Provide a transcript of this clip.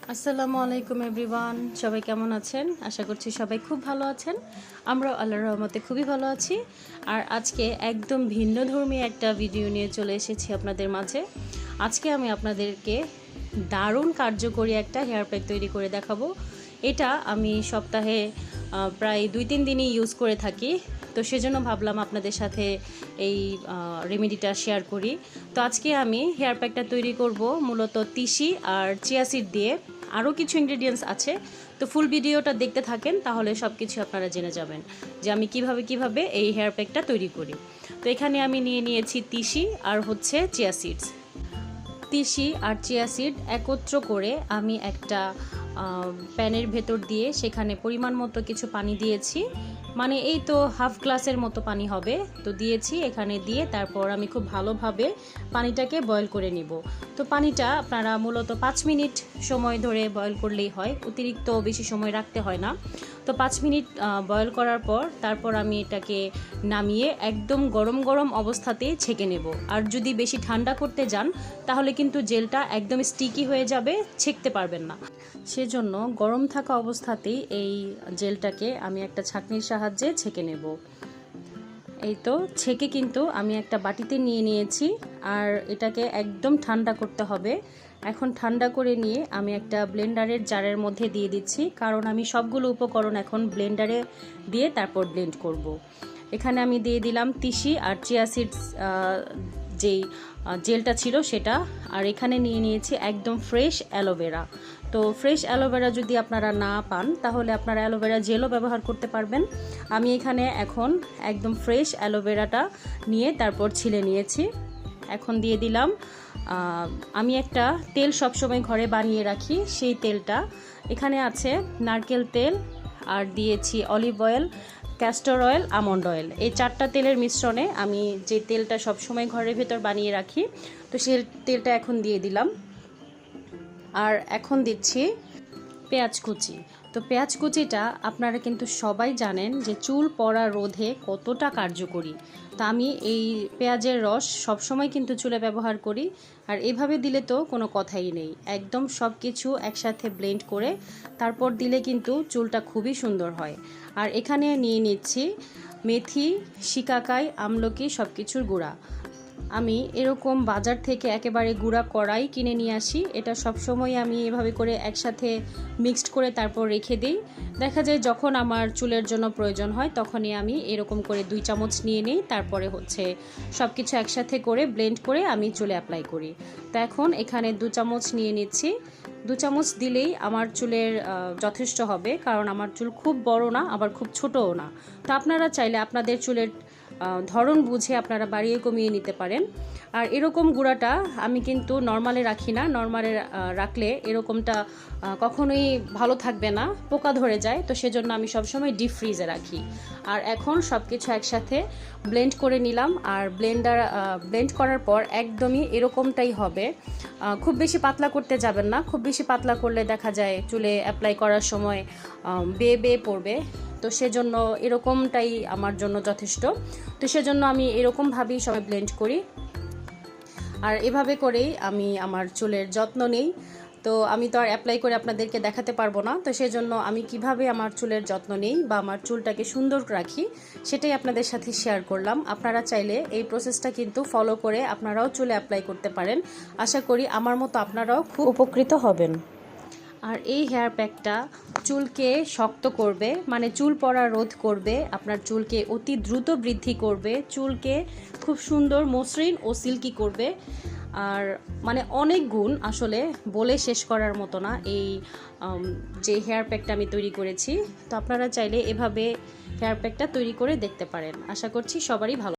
আসসালামু আলাইকুম এভরিওয়ান, সবাই কেমন আছেন? আশা করছি সবাই খুব ভালো আছেন। আমরা আল্লাহর রহমতে খুবই ভালো আছি। আর আজকে একদম ভিন্নধর্মী একটা ভিডিও নিয়ে চলে এসেছি আপনাদের মাঝে। আজকে আমি আপনাদেরকে দারুণ কার্যকরী একটা হেয়ার প্যাক তৈরি করে দেখাবো। এটা আমি সপ্তাহে প্রায় 2-3 দিনই ইউজ করে থাকি। তো সেজন্য ভাবলাম আপনাদের সাথে এই রেমেডিটা শেয়ার করি। তো আজকে আমি হেয়ার প্যাকটা তৈরি করব মূলত তিসি আর চিয়া সিড দিয়ে। আরও কিছু ইনগ্রেডিয়েন্টস আছে, তো ফুল ভিডিওটা দেখতে থাকেন, তাহলে সব কিছু আপনারা জেনে যাবেন যে আমি কিভাবে এই হেয়ার প্যাকটা তৈরি করি। তো এখানে আমি নিয়ে নিয়েছি তিসি আর হচ্ছে চিয়া সিডস। তিসি আর চিয়া সিড একত্র করে আমি একটা প্যানের ভেতর দিয়ে সেখানে পরিমাণ মতো কিছু পানি দিয়েছি, মানে এই তো হাফ গ্লাসের মতো পানি হবে। তো দিয়েছি, এখানে দিয়ে তারপর আমি খুব ভালোভাবে পানিটাকে বয়েল করে নিব। তো পানিটা আপনারা মূলত 5 মিনিট সময় ধরে বয়েল করলেই হয়, অতিরিক্ত বেশি সময় রাখতে হয় না। তো 5 মিনিট বয়েল করার পর তারপর আমি এটাকে নামিয়ে একদম গরম গরম অবস্থাতেই ছেঁকে নেব। আর যদি বেশি ঠান্ডা করতে যান তাহলে কিন্তু জেলটা একদম স্টিকি হয়ে যাবে, ছেঁকতে পারবেন না। সেজন্য গরম থাকা অবস্থাতেই এই জেলটাকে আমি একটা ছাঁকনির সাহায্যে ছেঁকে নেব। এই তো ছেঁকে কিন্তু আমি একটা বাটিতে নিয়ে নিয়েছি, আর এটাকে একদম ঠান্ডা করতে হবে। এখন ঠান্ডা করে নিয়ে আমি একটা ব্লেন্ডারের জারের মধ্যে দিয়ে দিচ্ছি, কারণ আমি সবগুলো উপকরণ এখন ব্লেন্ডারে দিয়ে তারপর ব্লেন্ড করব। এখানে আমি দিয়ে দিলাম তিসি আর চিয়া সিডস যেই জেলটা ছিল সেটা, আর এখানে নিয়ে নিয়েছি একদম ফ্রেশ অ্যালোভেরা। তো ফ্রেশ অ্যালোভেরা যদি আপনারা না পান তাহলে আপনারা অ্যালোভেরা জেলও ব্যবহার করতে পারবেন। আমি এখানে এখন একদম ফ্রেশ অ্যালোভেরাটা নিয়ে তারপর ছিলে নিয়েছি। এখন দিয়ে দিলাম আমি একটা তেল সবসময় ঘরে বানিয়ে রাখি, সেই তেলটা এখানে আছে নারকেল তেল, আর দিয়েছি olive oil, castor oil, almond oil. এই 4টা তেলের মিশ্রণে আমি যে তেলটা সবসময় ঘরের ভেতর বানিয়ে রাখি, তো সেই তেলটা এখন দিয়ে দিলাম। আর এখন দিচ্ছি পেঁয়াজ কুচি। তো পেঁয়াজ কুচিটা আপনারা কিন্তু সবাই জানেন যে চুল পড়া রোধে কতটা কার্যকরী। তা আমি এই পেঁয়াজের রস সবসময় কিন্তু চুলে ব্যবহার করি, আর এভাবে দিলে তো কোনো কথাই নেই। একদম সব কিছু একসাথে ব্লেন্ড করে তারপর দিলে কিন্তু চুলটা খুবই সুন্দর হয়। আর এখানে নিয়ে নিচ্ছি মেথি, শিকাকাই, আমলকি, সব কিছুর গুঁড়া। আমি এরকম বাজার থেকে একেবারে গুঁড়া কড়াই কিনে নিয়ে আসি। এটা সবসময় আমি এভাবে করে একসাথে মিক্সড করে তারপর রেখে দিই। দেখা যায় যখন আমার চুলের জন্য প্রয়োজন হয় তখনই আমি এরকম করে 2 চামচ নিয়ে নিই, তারপরে হচ্ছে সব কিছু একসাথে করে ব্লেন্ড করে আমি চুলে অ্যাপ্লাই করি। তো এখন এখানে 2 চামচ নিয়ে নিচ্ছি। 2 চামচ দিলেই আমার চুলের যথেষ্ট হবে, কারণ আমার চুল খুব বড় না আবার খুব ছোটও না। তো আপনারা চাইলে আপনাদের চুলের ধরন বুঝে আপনারা বাড়িয়ে কমিয়ে নিতে পারেন। আর এরকম গুঁড়াটা আমি কিন্তু নর্মালে রাখি না, নর্মালে রাখলে এরকমটা কখনোই ভালো থাকবে না, পোকা ধরে যায়। তো সেজন্য আমি সবসময় ডিপ ফ্রিজে রাখি। আর এখন সব কিছু একসাথে ব্লেন্ড করে নিলাম, আর ব্লেন্ড করার পর একদমই এরকমটাই হবে। খুব বেশি পাতলা করতে যাবেন না, খুব বেশি পাতলা করলে দেখা যায় চুলে অ্যাপ্লাই করার সময় বেয়ে পড়বে। তো সেজন্য এরকমটাই আমার জন্য যথেষ্ট। তো সেজন্য আমি এরকমভাবেই সবাই ব্লেন্ড করি, আর এভাবে করেই আমি আমার চুলের যত্ন নিই। তো আমি তো আর অ্যাপ্লাই করে আপনাদেরকে দেখাতে পারবো না, তো সেজন্য আমি কিভাবে আমার চুলের যত্ন নিই বা আমার চুলটাকে সুন্দর রাখি সেটাই আপনাদের সাথে শেয়ার করলাম। আপনারা চাইলে এই প্রসেসটা কিন্তু ফলো করে আপনারাও চুলে অ্যাপ্লাই করতে পারেন। আশা করি আমার মতো আপনারাও খুব উপকৃত হবেন। আর এই হেয়ার প্যাকটা চুলকে শক্ত করবে, মানে চুল পড়া রোধ করবে, আপনার চুলকে অতি দ্রুত বৃদ্ধি করবে, চুলকে খুব সুন্দর মসৃণ ও সিল্কি করবে। আর মানে অনেক গুণ, আসলে বলে শেষ করার মতো না এই যে হেয়ার প্যাকটা আমি তৈরি করেছি। তো আপনারা চাইলে এভাবে হেয়ার প্যাকটা তৈরি করে দেখতে পারেন। আশা করছি সবারই ভালো।